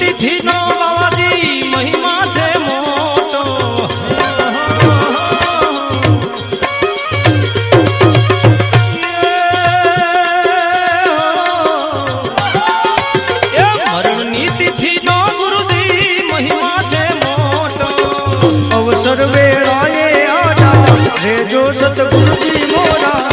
તિથિનો બાવાજી મહિમા છે મોટો મરણની તિથિનો ગુરુજી મહિમા છે મોટો અવસર વેળાએ આજા રેજો સતગુરુજી મોરા